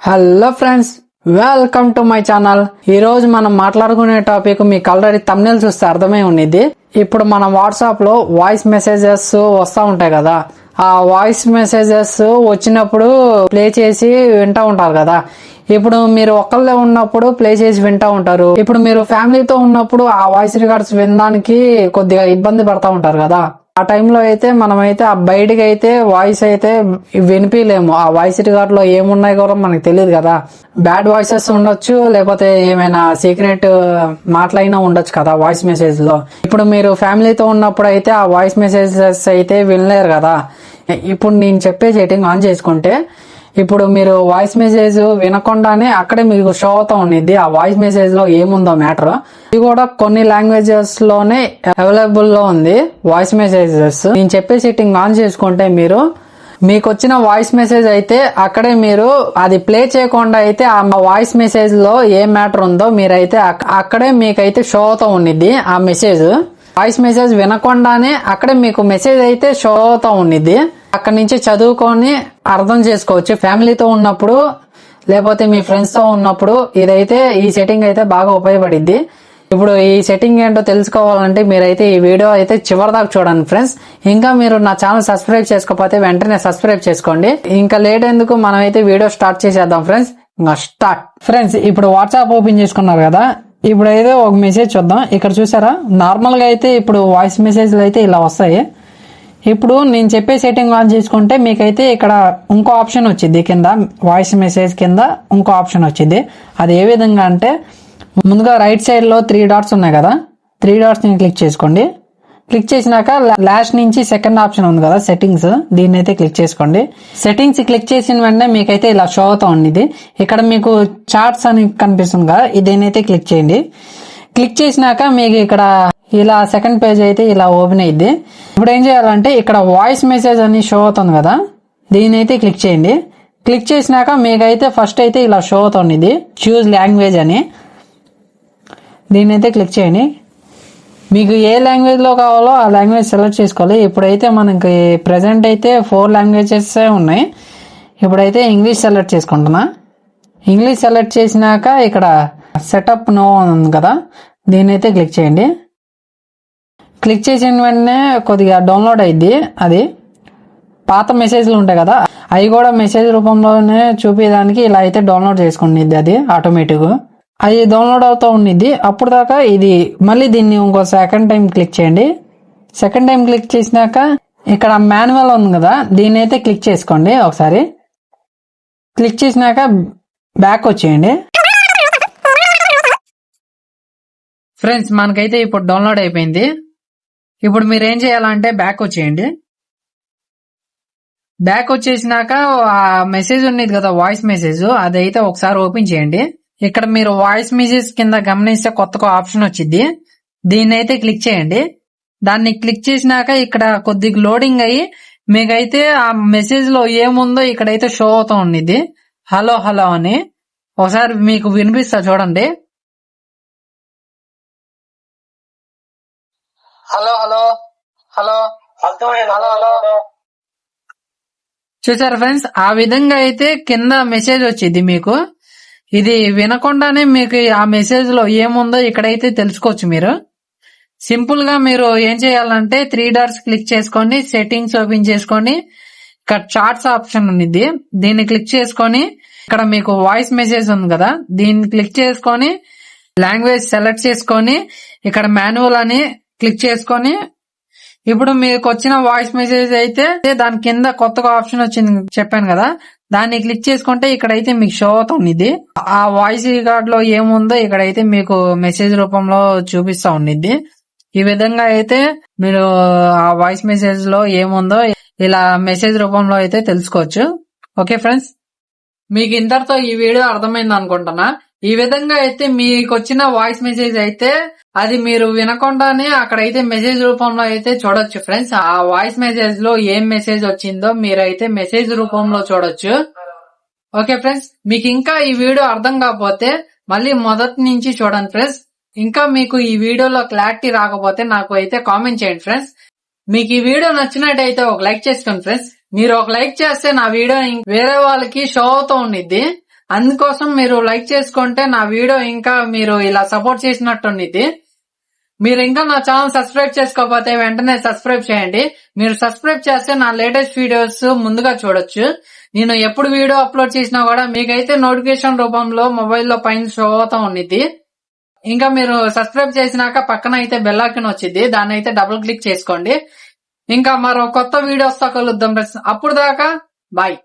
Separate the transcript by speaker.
Speaker 1: Hello friends, welcome to my channel. ఈ రోజు మనం మాట్లాడుకునే టాపిక్ మీకు ఆల్రెడీ థంబ్నెయిల్ చూస్తే అర్థమై ఉన్నది. ఇప్పుడు మన వాట్సాప్ లో వాయిస్ మెసేజెస్ వస్తా ఉంటాయి కదా, ఆ వాయిస్ మెసేజెస్ వచ్చినప్పుడు ప్లే చేసి వింటా ఉంటారు కదా. ఇప్పుడు మీరు ఒక్కళ్ళే ఉన్నప్పుడు ప్లే చేసి వింటా ఉంటారు. ఇప్పుడు మీరు ఫ్యామిలీతో ఉన్నప్పుడు ఆ వాయిస్ రికార్డ్స్ వినడానికి కొద్దిగా ఇబ్బంది పడతా ఉంటారు కదా. ఆ టైంలో అయితే మనమైతే ఆ బయటికి అయితే వాయిస్ అయితే వినిపించలేము. ఆ వాయిస్ రికార్డ్ లో ఏమున్నాయి కూడా మనకు తెలియదు కదా. బ్యాడ్ వాయిసెస్ ఉండొచ్చు, లేకపోతే ఏమైనా సీక్రెట్ మాటలైనా ఉండొచ్చు కదా వాయిస్ మెసేజ్ లో. ఇప్పుడు మీరు ఫ్యామిలీతో ఉన్నప్పుడు అయితే ఆ వాయిస్ మెసేజెస్ అయితే వినలేరు కదా. ఇప్పుడు నేను చెప్పే సెట్టింగ్ ఆన్ చేసుకుంటే ఇప్పుడు మీరు వాయిస్ మెసేజ్ వినకుండానే అక్కడే మీకు షో అవుతా ఉండిద్ది ఆ వాయిస్ మెసేజ్ లో ఏముందో మ్యాటర్. ఇది కూడా కొన్ని లాంగ్వేజెస్ లోనే అవైలబుల్ లో ఉంది వాయిస్ మెసేజెస్. నేను చెప్పే సెట్టింగ్ ఆన్ చేసుకుంటే మీకు వచ్చిన వాయిస్ మెసేజ్ అయితే అక్కడే మీరు అది ప్లే చేయకుండా అయితే ఆ వాయిస్ మెసేజ్ లో ఏ మ్యాటర్ ఉందో మీరైతే అక్కడే మీకైతే షో అవుతా ఉండిద్ది ఆ మెసేజ్. వాయిస్ మెసేజ్ వినకుండానే అక్కడే మీకు మెసేజ్ అయితే షో అవుతా ఉండిద్ది. అక్కడి నుంచి చదువుకొని అర్థం చేసుకోవచ్చు ఫ్యామిలీతో ఉన్నప్పుడు, లేకపోతే మీ ఫ్రెండ్స్ తో ఉన్నప్పుడు. ఇదైతే ఈ సెట్టింగ్ అయితే బాగా ఉపయోగపడిద్ది. ఇప్పుడు ఈ సెట్టింగ్ ఏంటో తెలుసుకోవాలంటే మీరైతే ఈ వీడియో అయితే చివరిదాకా చూడండి ఫ్రెండ్స్. ఇంకా మీరు నా ఛానల్ సబ్స్క్రైబ్ చేసుకోకపోతే వెంటనే సబ్స్క్రైబ్ చేసుకోండి. ఇంకా లేట్ ఎందుకు, మనం అయితే వీడియో స్టార్ట్ చేసేద్దాం ఫ్రెండ్స్. ఇంకా స్టార్ట్. ఫ్రెండ్స్, ఇప్పుడు వాట్సాప్ ఓపెన్ చేసుకున్నారు కదా. ఇప్పుడు అయితే ఒక మెసేజ్ చూద్దాం. ఇక్కడ చూసారా, నార్మల్ గా అయితే ఇప్పుడు వాయిస్ మెసేజ్లు అయితే ఇలా వస్తాయి. ఇప్పుడు నేను చెప్పే సెట్టింగ్ ఆన్ చేసుకుంటే మీకైతే ఇక్కడ ఇంకో ఆప్షన్ వచ్చింది కింద, వాయిస్ మెసేజ్ కింద ఇంకో ఆప్షన్ వచ్చింది. అది ఏ విధంగా అంటే, ముందుగా రైట్ సైడ్ లో 3 డాట్స్ ఉన్నాయి కదా, 3 డాట్స్ ని క్లిక్ చేసుకోండి. క్లిక్ చేసినాక లాస్ట్ నుంచి సెకండ్ ఆప్షన్ ఉంది కదా సెట్టింగ్స్, దీన్ని అయితే క్లిక్ చేసుకోండి. సెట్టింగ్స్ క్లిక్ చేసిన వెంటనే మీకైతే ఇలా షో అవుతా ఉంది. ఇక్కడ మీకు చార్ట్స్ అని కనిపిస్తుంది కదా, దీన్ని అయితే క్లిక్ చేయండి. క్లిక్ చేసినాక మీకు ఇక్కడ ఇలా సెకండ్ పేజ్ అయితే ఇలా ఓపెన్ అయ్యింది. ఇప్పుడు ఏం చేయాలంటే ఇక్కడ వాయిస్ మెసేజ్ అని షో అవుతుంది కదా, దీని అయితే క్లిక్ చేయండి. క్లిక్ చేసినాక మీకైతే ఫస్ట్ అయితే ఇలా షో అవుతుంది చూజ్ లాంగ్వేజ్ అని, దీని అయితే క్లిక్ చేయండి. మీకు ఏ లాంగ్వేజ్ లో కావాలో ఆ లాంగ్వేజ్ సెలెక్ట్ చేసుకోవాలి. ఇప్పుడైతే మనకి ప్రెసెంట్ అయితే 4 లాంగ్వేజెస్ ఉన్నాయి. ఇప్పుడైతే ఇంగ్లీష్ సెలెక్ట్ చేసుకుంటున్నా. ఇంగ్లీష్ సెలెక్ట్ చేసినాక ఇక్కడ సెటప్ నో ఉంది కదా, దీని అయితే క్లిక్ చేయండి. క్లిక్ చేసిన వెంటనే కొద్దిగా డౌన్లోడ్ అయ్యిద్ది. అది పాత మెసేజ్లు ఉంటాయి కదా, అవి కూడా మెసేజ్ రూపంలోనే చూపించడానికి ఇలా అయితే డౌన్లోడ్ చేసుకునిద్ది అది ఆటోమేటిక్. అది డౌన్లోడ్ అవుతూ ఉండిద్ది. అప్పుడు దాకా ఇది మళ్ళీ దీన్ని ఇంకో సెకండ్ టైం క్లిక్ చేయండి. సెకండ్ టైం క్లిక్ చేసినాక ఇక్కడ మాన్యువల్ ఉంది కదా, దీన్ని అయితే క్లిక్ చేసుకోండి ఒకసారి. క్లిక్ చేసినాక బ్యాక్ వచ్చేయండి. ఫ్రెండ్స్, మనకైతే ఇప్పుడు డౌన్లోడ్ అయిపోయింది. ఇప్పుడు మీరు ఏం చేయాలంటే బ్యాక్ వచ్చేయండి. బ్యాక్ వచ్చేసినాక ఆ మెసేజ్ ఉన్నది కదా వాయిస్ మెసేజ్, అదైతే ఒకసారి ఓపెన్ చేయండి. ఇక్కడ మీరు వాయిస్ మెసేజ్ కింద గమనిస్తే కొత్తగా ఆప్షన్ వచ్చింది, దీన్ని అయితే క్లిక్ చేయండి. దాన్ని క్లిక్ చేసినాక ఇక్కడ కొద్దిగా లోడింగ్ అయ్యి మీకైతే ఆ మెసేజ్ లో ఏముందో ఇక్కడైతే షో అవుతా ఉండిద్ది, హలో హలో అని. ఒకసారి మీకు వినిపిస్తా చూడండి. Hello hello hello hello hello. చూసారా ఫ్రెండ్స్, ఆ విధంగా అయితే కింద మెసేజ్ వచ్చింది మీకు. ఇది వినకుండానే మీకు ఆ మెసేజ్ లో ఏముందో ఇక్కడైతే తెలుసుకోవచ్చు మీరు. సింపుల్ గా మీరు ఏం చేయాలంటే 3 డాట్స్ క్లిక్ చేసుకొని సెట్టింగ్స్ ఓపెన్ చేసుకొని ఇక్కడ చార్ట్స్ ఆప్షన్ ఉంది, దీన్ని క్లిక్ చేసుకొని ఇక్కడ మీకు వాయిస్ మెసేజ్ ఉంది కదా, దీన్ని క్లిక్ చేసుకొని లాంగ్వేజ్ సెలెక్ట్ చేసుకొని ఇక్కడ మాన్యువల్ అని క్లిక్ చేసుకొని ఇప్పుడు మీకు వచ్చిన వాయిస్ మెసేజ్ అయితే దాని కింద కొత్తగా ఆప్షన్ వచ్చింది చెప్పాను కదా, దాన్ని క్లిక్ చేసుకుంటే ఇక్కడైతే మీకు షో అవుతుంది. ఆ వాయిస్ రికార్డ్ లో ఏముందో ఇక్కడైతే మీకు మెసేజ్ రూపంలో చూపిస్తా ఉండిద్ది. ఈ విధంగా అయితే మీరు ఆ వాయిస్ మెసేజ్ లో ఏముందో ఇలా మెసేజ్ రూపంలో అయితే తెలుసుకోవచ్చు. ఓకే ఫ్రెండ్స్, మీకు ఇంతటితో ఈ వీడియో అర్థమైంది అనుకుంటున్నా. ఈ విధంగా అయితే మీకు వచ్చిన వాయిస్ మెసేజ్ అయితే అది మీరు వినకుండానే అక్కడైతే మెసేజ్ రూపంలో అయితే చూడొచ్చు ఫ్రెండ్స్. ఆ వాయిస్ మెసేజ్ లో ఏం మెసేజ్ వచ్చిందో మీరైతే మెసేజ్ రూపంలో చూడొచ్చు. ఓకే ఫ్రెండ్స్, మీకు ఇంకా ఈ వీడియో అర్థం కాకపోతే మళ్ళీ మొదటి నుంచి చూడండి ఫ్రెండ్స్. ఇంకా మీకు ఈ వీడియోలో క్లారిటీ రాకపోతే నాకు అయితే కామెంట్ చేయండి ఫ్రెండ్స్. మీకు ఈ వీడియో నచ్చినట్టయితే ఒక లైక్ చేసుకోండి ఫ్రెండ్స్. మీరు ఒక లైక్ చేస్తే నా వీడియో వేరే వాళ్ళకి షో అవుతూ ఉండిద్ది. అందుకోసం మీరు లైక్ చేసుకుంటే నా వీడియో ఇంకా మీరు ఇలా సపోర్ట్ చేసినట్టుంది. మీరు ఇంకా నా ఛానల్ సబ్స్క్రైబ్ చేసుకోకపోతే వెంటనే సబ్స్క్రైబ్ చేయండి. మీరు సబ్స్క్రైబ్ చేస్తే నా లేటెస్ట్ వీడియోస్ ముందుగా చూడొచ్చు. నేను ఎప్పుడు వీడియో అప్లోడ్ చేసినా కూడా మీకైతే నోటిఫికేషన్ రూపంలో మొబైల్లో పైన షో అవుతా ఉండిద్ది. ఇంకా మీరు సబ్స్క్రైబ్ చేసినాక పక్కన అయితే బెల్ ఐకాన్ వచ్చింది, దాన్ని అయితే డబుల్ క్లిక్ చేసుకోండి. ఇంకా మరో కొత్త వీడియోస్తో కలుద్దాం. అప్పుడు దాకా బాయ్.